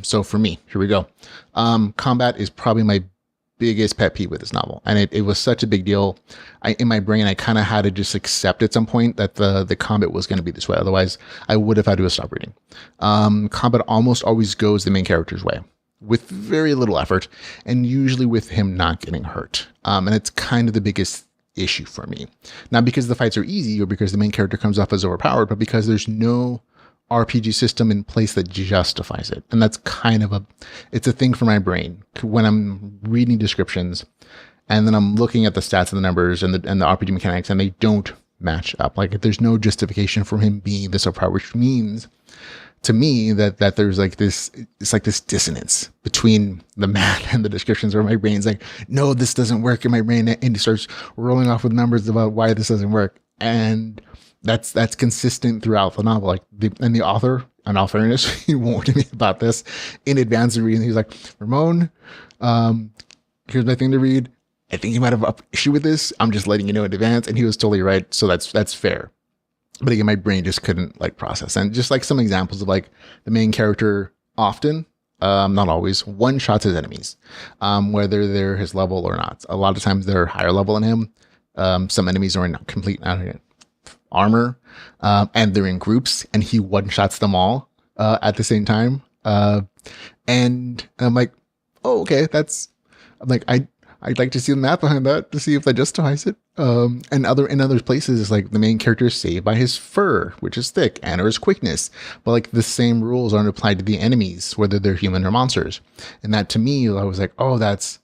So for me, here we go. Combat is probably my biggest pet peeve with this novel. And it was such a big deal. In my brain, I kind of had to just accept at some point that the combat was going to be this way. Otherwise, I would have had to stop reading. Combat almost always goes the main character's way with very little effort, and usually with him not getting hurt. And it's kind of the biggest issue for me. Not because the fights are easy or because the main character comes off as overpowered, but because there's no RPG system in place that justifies it. And that's kind of it's a thing for my brain when I'm reading descriptions and then I'm looking at the stats and the numbers and the RPG mechanics and they don't match up. Like, there's no justification for him being this overpowered, which means to me that there's like this, it's like this dissonance between the math and the descriptions where my brain's like, no, this doesn't work in my brain. And it starts rolling off with numbers about why this doesn't work. And that's consistent throughout the novel. Like, the author, in all fairness, he warned me about this in advance of reading. He's like, Ramon, here's my thing to read. I think you might have an issue with this. I'm just letting you know in advance. And he was totally right. So that's fair. But again, my brain just couldn't like process. And just like some examples of like the main character often, not always, one shots his enemies, whether they're his level or not. A lot of times they're higher level than him. Some enemies are in complete armor, and they're in groups, and he one shots them all at the same time. And I'm like, oh, okay, I'm like, I'd like to see the math behind that to see if that justifies it. And in other places, it's like the main character is saved by his fur, which is thick, and or his quickness. But like the same rules aren't applied to the enemies, whether they're human or monsters. And that to me, I was like, oh, that's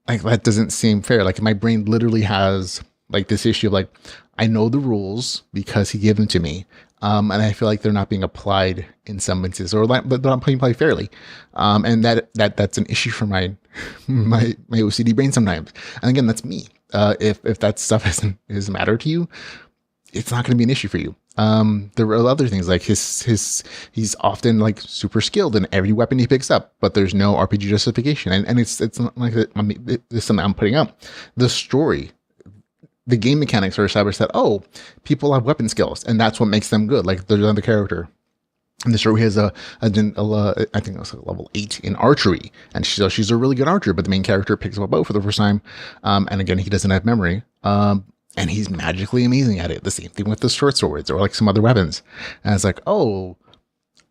like, that doesn't seem fair. Like my brain literally has like this issue of like, I know the rules because he gave them to me. And I feel like they're not being applied in some instances, or like, but they're not being applied fairly. And that's an issue for my OCD brain sometimes. And again, that's me. If that stuff is matter to you, it's not going to be an issue for you. There are other things like he's often like super skilled in every weapon he picks up, but there's no RPG justification. And it's not like that. I mean, it's something I'm putting up. The story, the game mechanics are established that, oh, people have weapon skills and that's what makes them good. Like there's another character. And the story has I think it was like level 8 in archery, and she's a really good archer, but the main character picks up a bow for the first time. And again, he doesn't have memory. And he's magically amazing at it. The same thing with the short swords or like some other weapons. And it's like, oh,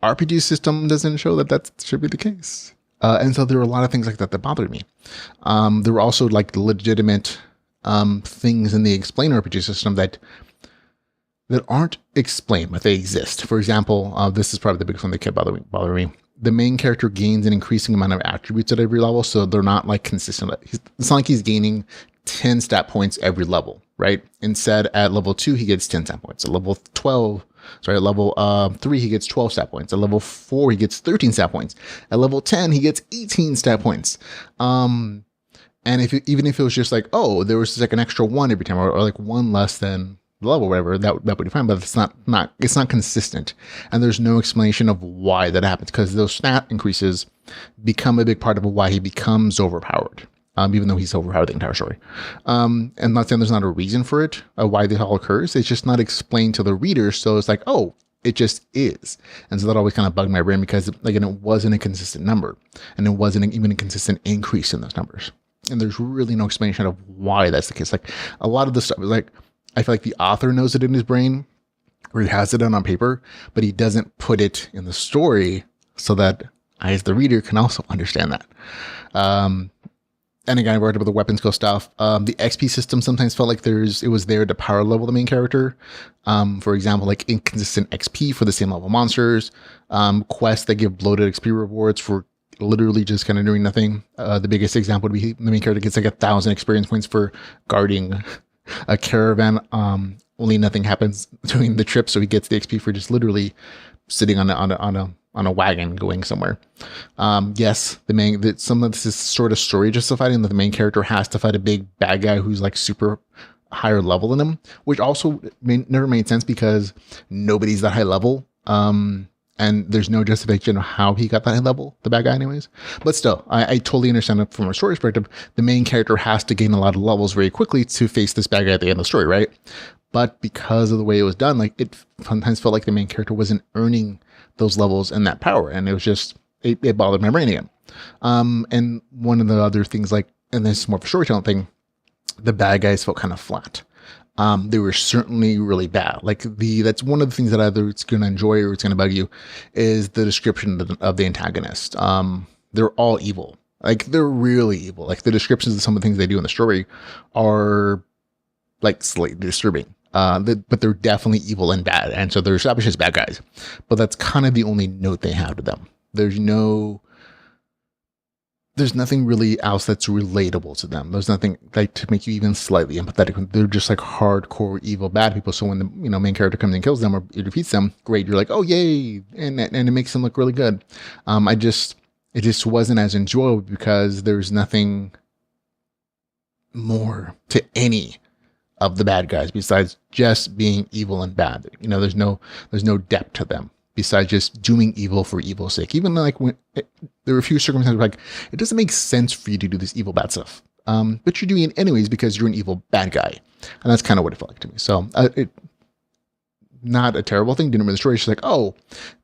RPG system doesn't show that should be the case. And so there were a lot of things like that bothered me. There were also like legitimate things in the explain RPG system that aren't explained, but they exist. For example, this is probably the biggest one that kept bothering me. The main character gains an increasing amount of attributes at every level, so they're not like consistent. It's not like he's gaining 10 stat points every level, right? Instead, at level 2, he gets 10 stat points. At level 3, he gets 12 stat points. At level 4, he gets 13 stat points. At level 10, he gets 18 stat points. And even if it was just like, oh, there was like an extra 1 every time, or like 1 less than the level, whatever, that would be fine. But it's not consistent, and there's no explanation of why that happens, because those stat increases become a big part of why he becomes overpowered. Even though he's overpowered the entire story. And I'm not saying there's not a reason for it, why this all occurs. It's just not explained to the reader. So it's like, oh, it just is. And so that always kind of bugged my brain, because again, it wasn't a consistent number, and it wasn't even a consistent increase in those numbers. And there's really no explanation of why that's the case. Like a lot of the stuff is like, I feel like the author knows it in his brain, or he has it on paper, but he doesn't put it in the story so that I, as the reader, can also understand that. And again, I worked about the weapon skill stuff. The XP system sometimes felt like it was there to power level the main character. For example, like inconsistent XP for the same level monsters, quests that give bloated XP rewards for literally just kind of doing nothing. The biggest example would be the main character gets like 1,000 experience points for guarding a caravan. Only nothing happens during the trip, so he gets the XP for just literally sitting on a wagon going somewhere. Yes, some of this is sort of story justified, and that the main character has to fight a big bad guy who's like super higher level than him, which also never made sense because nobody's that high level. And there's no justification of how he got that high level, the bad guy anyways. But still, I totally understand it from a story perspective. The main character has to gain a lot of levels very quickly to face this bad guy at the end of the story, right? But because of the way it was done, like it sometimes felt like the main character wasn't earning those levels and that power. And it was just, it bothered my brain again. And one of the other things, like, and this is more of a storytelling thing, the bad guys felt kind of flat. They were certainly really bad. Like that's one of the things that either it's going to enjoy or it's going to bug you is the description of the antagonist. They're all evil. Like they're really evil. Like the descriptions of some of the things they do in the story are like slightly disturbing. But they're definitely evil and bad. And so they're established as bad guys, but that's kind of the only note they have to them. There's nothing really else that's relatable to them. There's nothing like to make you even slightly empathetic. They're just like hardcore evil bad people. So when the main character comes and kills them or defeats them, great. You're like, oh yay, and it makes them look really good. It just wasn't as enjoyable because there's nothing more to any of the bad guys besides just being evil and bad. There's no depth to them besides just doing evil for evil's sake. Even like when there are a few circumstances where like it doesn't make sense for you to do this evil bad stuff, but you're doing it anyways because you're an evil bad guy, and that's kind of what it felt like to me. So it not a terrible thing. Didn't read the story. She's like, oh,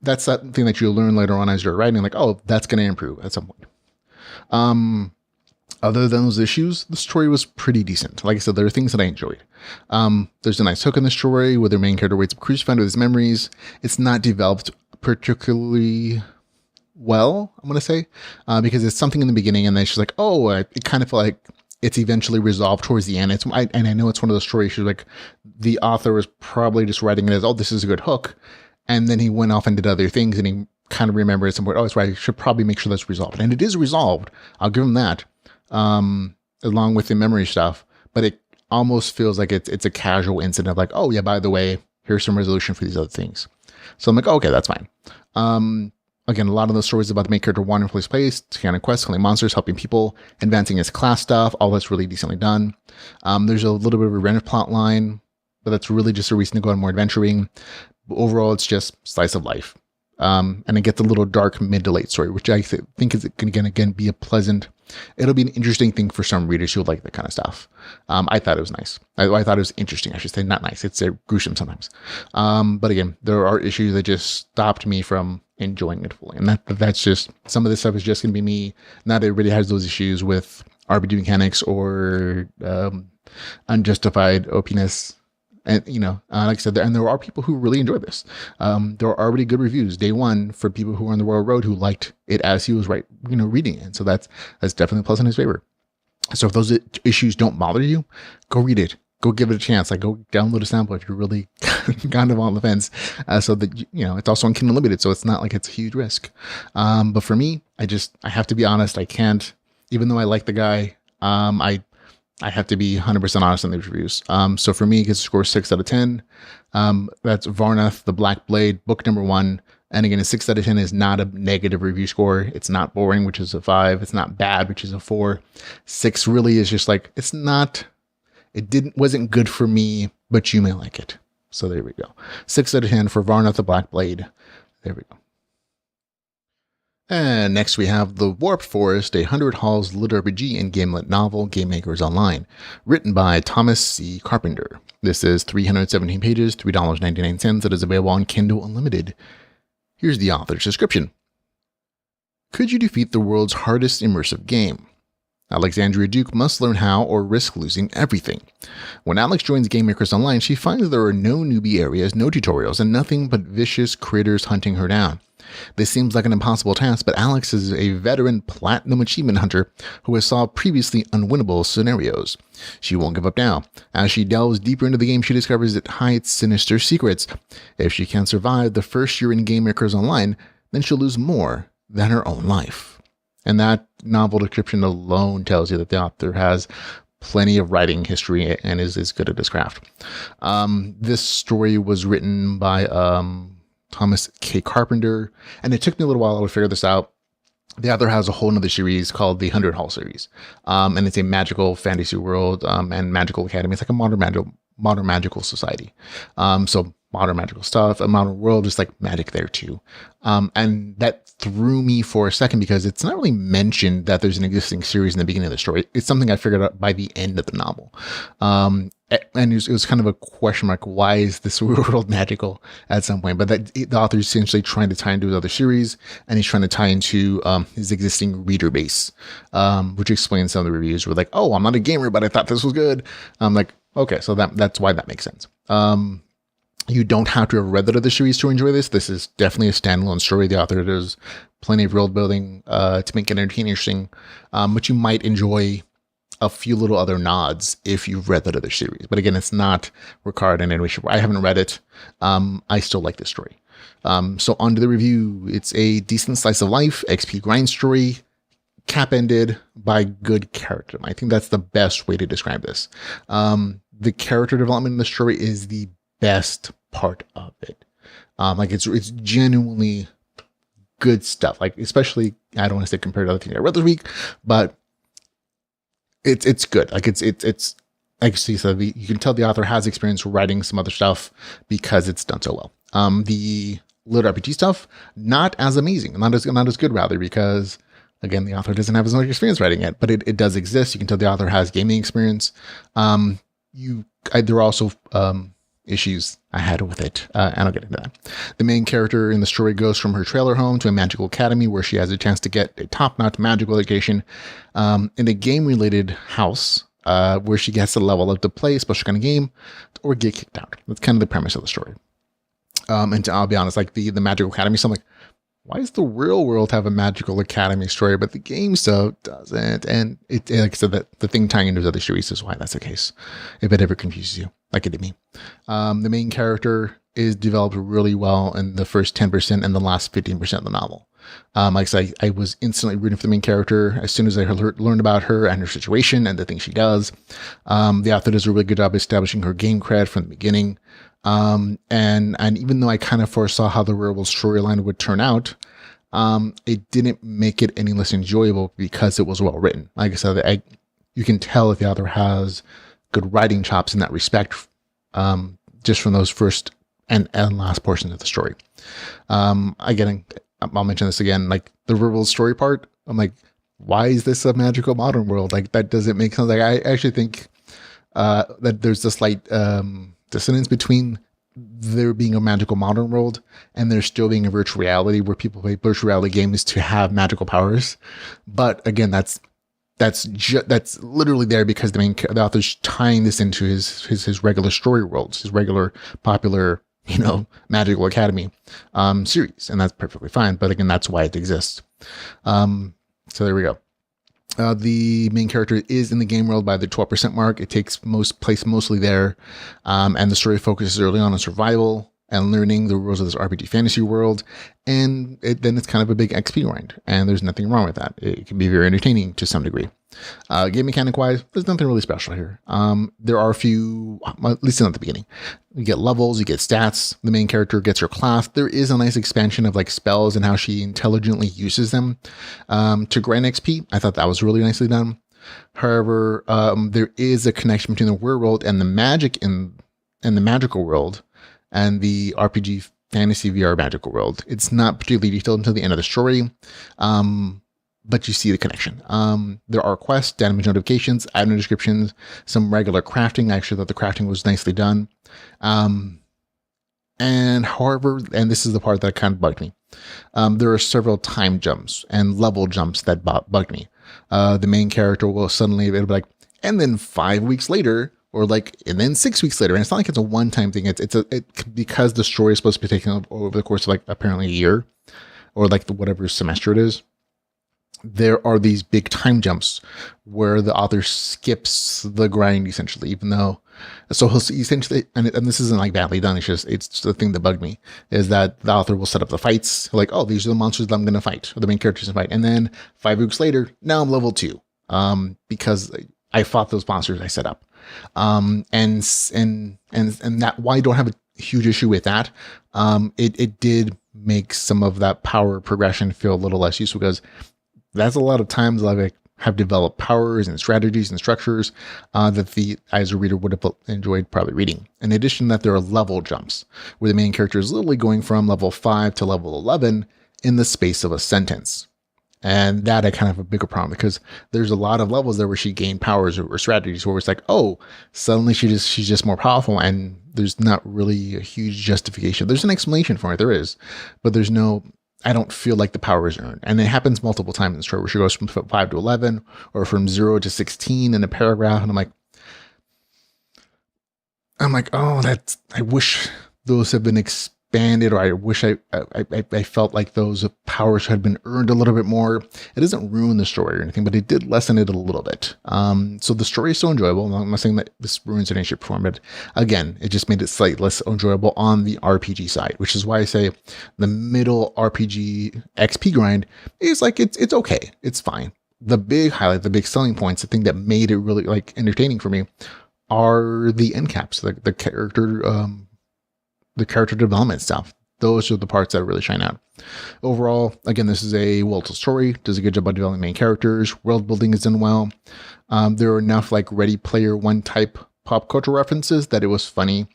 that's that thing that you'll learn later on as you're writing. Like, oh, that's going to improve at some point. Other than those issues, the story was pretty decent. Like I said, there are things that I enjoyed. There's a nice hook in the story where the main character waits up crucified with his memories. It's not developed particularly well, I'm going to say, because it's something in the beginning and then she's like, oh, it kind of felt like it's eventually resolved towards the end. And I know it's one of those stories. She's like, the author was probably just writing it as, oh, this is a good hook. And then he went off and did other things and he kind of remembered at some point, oh, it's right. I should probably make sure that's resolved. And it is resolved. I'll give him that. Along with the memory stuff, but it almost feels like it's a casual incident of like, oh yeah, by the way, here's some resolution for these other things. So I'm like, oh, okay, that's fine. Again, a lot of those stories about the main character wandering from place, scanning quests, killing monsters, helping people, advancing his class stuff, all that's really decently done. There's a little bit of a revenge plot line, but that's really just a reason to go on more adventuring. But overall, it's just slice of life. And it gets a little dark mid to late story, which I think is going to again be it'll be an interesting thing for some readers who like that kind of stuff. I thought it was nice. I thought it was interesting. I should say, not nice. It's gruesome sometimes. But again, there are issues that just stopped me from enjoying it fully. And that's just, some of this stuff is just going to be me. Not everybody has those issues with RPG mechanics or unjustified OPness. And, like I said, and there are people who really enjoy this. There are already good reviews day one for people who are on the Royal Road who liked it as he was reading it. And so that's definitely a plus in his favor. So if those issues don't bother you, go read it. Go give it a chance. Like, go download a sample if you're really kind of on the fence. So that, it's also on Kindle Unlimited. So it's not like it's a huge risk. But for me, I have to be honest. I can't, even though I like the guy, I have to be 100% honest in these reviews. So for me, it gets a score 6 out of 10. That's Varnoth, the Black Blade, book number 1. And again, a 6 out of 10 is not a negative review score. It's not boring, which is a 5. It's not bad, which is a 4. 6 really is just like, wasn't good for me, but you may like it. So there we go. 6 out of 10 for Varnoth, the Black Blade. There we go. And next we have The Warped Forest, a 100 Halls LitRPG and GameLit novel, Gamemakers Online, written by Thomas C. Carpenter. This is 317 pages, $3.99. It is available on Kindle Unlimited. Here's the author's description. Could you defeat the world's hardest immersive game? Alexandria Duke must learn how or risk losing everything. When Alex joins Gamemakers Online, she finds there are no newbie areas, no tutorials, and nothing but vicious critters hunting her down. This seems like an impossible task, but Alex is a veteran platinum achievement hunter who has solved previously unwinnable scenarios. She won't give up now. As she delves deeper into the game, she discovers it hides sinister secrets. If she can survive the first year in Gamemakers Online, then she'll lose more than her own life. And that novel description alone tells you that the author has plenty of writing history and is good at his craft. This story was written by Thomas K. Carpenter, and it took me a little while to figure this out. The author has a whole nother series called the 100 Hall series, and it's a magical fantasy world and magical academy. It's like a modern magical society. So modern magical stuff, a modern world, just like magic there too. And that threw me for a second because it's not really mentioned that there's an existing series in the beginning of the story. It's something I figured out by the end of the novel. And it was kind of a question mark. Why is this world magical at some point? But the author is essentially trying to tie into his other series, and he's trying to tie into his existing reader base, which explains some of the reviews were like, oh, I'm not a gamer, but I thought this was good. I'm like, okay, so that's why that makes sense. You don't have to have read the other series to enjoy this. This is definitely a standalone story. The author does plenty of world building to make it entertaining, interesting, but you might enjoy a few little other nods if you've read that other series. But again, it's not required in any way. I haven't read it. I still like this story. So on to the review. It's a decent slice of life, XP grind story, cap-ended by good character. I think that's the best way to describe this. The character development in the story is the best part of it. It's genuinely good stuff. Like, especially, I don't want to say compared to other things I read this week, but it's good. Like it's like you said, you can tell the author has experience writing some other stuff because it's done so well. The LitRPG stuff, not as amazing, not as good rather, because again, the author doesn't have as much experience writing it, but it does exist. You can tell the author has gaming experience. There are also issues I had with it, and I'll get into that. The main character in the story goes from her trailer home to a magical academy where she has a chance to get a top-notch magical education in a game-related house where she gets to level up to play a special kind of game or get kicked out. That's kind of the premise of the story. And I'll be honest, like the magical academy, so I'm like, why does the real world have a magical academy story, but the game stuff doesn't? And like I said, that the thing tying into the other series is why that's the case, if it ever confuses you, like it did me. The main character is developed really well in the first 10% and the last 15% of the novel. Like I said, I was instantly rooting for the main character as soon as I learned about her and her situation and the things she does. The author does a really good job establishing her game cred from the beginning. And even though I kind of foresaw how the real world storyline would turn out, it didn't make it any less enjoyable because it was well written. Like I said, you can tell if the author has good writing chops in that respect, just from those first and last portions of the story. Again, I'll mention this again, like the real world story part. I'm like, why is this a magical modern world? Like that doesn't make sense. Like I actually think that there's a slight dissonance between there being a magical modern world and there still being a virtual reality where people play virtual reality games to have magical powers. But again, that's literally there because the author's tying this into his regular story worlds, his regular popular, magical academy series, and that's perfectly fine. But again, that's why it exists. So there we go. The main character is in the game world by the 12% mark. It takes place mostly there. And the story focuses early on survival and learning the rules of this RPG fantasy world. And then it's kind of a big XP grind. And there's nothing wrong with that. It can be very entertaining to some degree. Game mechanic wise, there's nothing really special here. There are a few, at least not at the beginning. You get levels, you get stats. The main character gets her class. There is a nice expansion of like spells and how she intelligently uses them to grind XP. I thought that was really nicely done. However, there is a connection between the real world and the magic in the magical world and the RPG fantasy VR magical world. It's not particularly detailed until the end of the story. But you see the connection. There are quests, damage notifications, item descriptions, some regular crafting. I actually thought the crafting was nicely done. And this is the part that kind of bugged me. There are several time jumps and level jumps that bugged me. The main character will suddenly, it'll be like, and then 5 weeks later, or like, and then 6 weeks later. And it's not like it's a one-time thing. It's because the story is supposed to be taken over the course of like apparently a year or like whatever semester it is. There are these big time jumps where the author skips the grind essentially, even though, so he'll essentially, and this isn't like badly done. It's the thing that bugged me is that the author will set up the fights like, oh, these are the monsters that I'm going to fight, or the main characters to fight. And then 5 weeks later, now I'm level 2, because I fought those monsters I set up. And that, why I don't have a huge issue with that. It did make some of that power progression feel a little less useful because that's a lot of times I have developed powers and strategies and structures that I as a reader would have enjoyed probably reading. In addition to that, there are level jumps where the main character is literally going from level 5 to level 11 in the space of a sentence. And that I kind of have a bigger problem because there's a lot of levels there where she gained powers or strategies where it's like, oh, suddenly she's just more powerful and there's not really a huge justification. There's an explanation for it, there is, but there's no, I don't feel like the power is earned. And it happens multiple times in the story where she goes from 5 to 11 or from 0 to 16 in a paragraph. And I'm like, oh, I wish those have been expanded, or I wish I felt like those powers had been earned a little bit more. It doesn't ruin the story or anything, but it did lessen it a little bit. So the story is still enjoyable. I'm not saying that this ruins any shape or form, but again, it just made it slightly less enjoyable on the RPG side, which is why I say the middle RPG XP grind is like, it's okay. It's fine. The big highlight, the big selling points, the thing that made it really like entertaining for me are the end caps, the character development stuff. Those are the parts that really shine out. Overall, again, this is a well-told story. Does a good job of developing main characters. World building is done well. There are enough like Ready Player One type pop culture references that it was funny,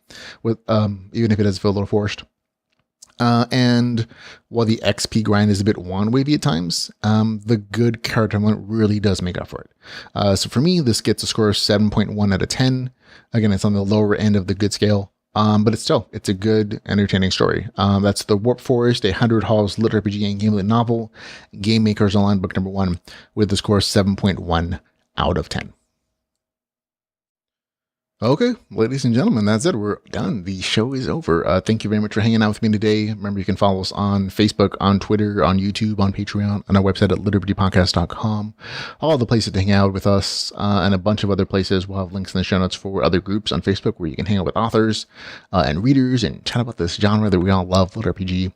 with even if it does feel a little forced. And while the XP grind is a bit wand-wavy at times, the good character development really does make up for it. So for me, this gets a score of 7.1 out of 10. Again, it's on the lower end of the good scale, but it's a good, entertaining story. That's The Warp Forest, a 100 Halls LitRPG and GameLit novel, Gamemakers Online book number 1, with the score 7.1 out of 10. Okay, ladies and gentlemen, that's it. We're done. The show is over. Thank you very much for hanging out with me today. Remember, you can follow us on Facebook, on Twitter, on YouTube, on Patreon, on our website at litrpgpodcast.com. All the places to hang out with us, and a bunch of other places. We'll have links in the show notes for other groups on Facebook where you can hang out with authors and readers and chat about this genre that we all love, LitRPG.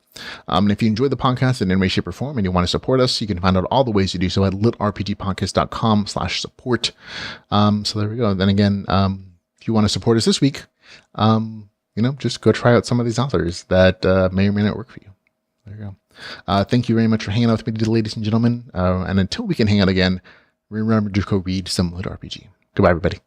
And if you enjoy the podcast in any way, shape, or form and you want to support us, you can find out all the ways to do so at litrpgpodcast.com/support. So there we go. Then again, if you want to support us this week, just go try out some of these authors that may or may not work for you. There you go. Thank you very much for hanging out with me today, ladies and gentlemen. And until we can hang out again, remember to go read some LitRPG. Goodbye, everybody.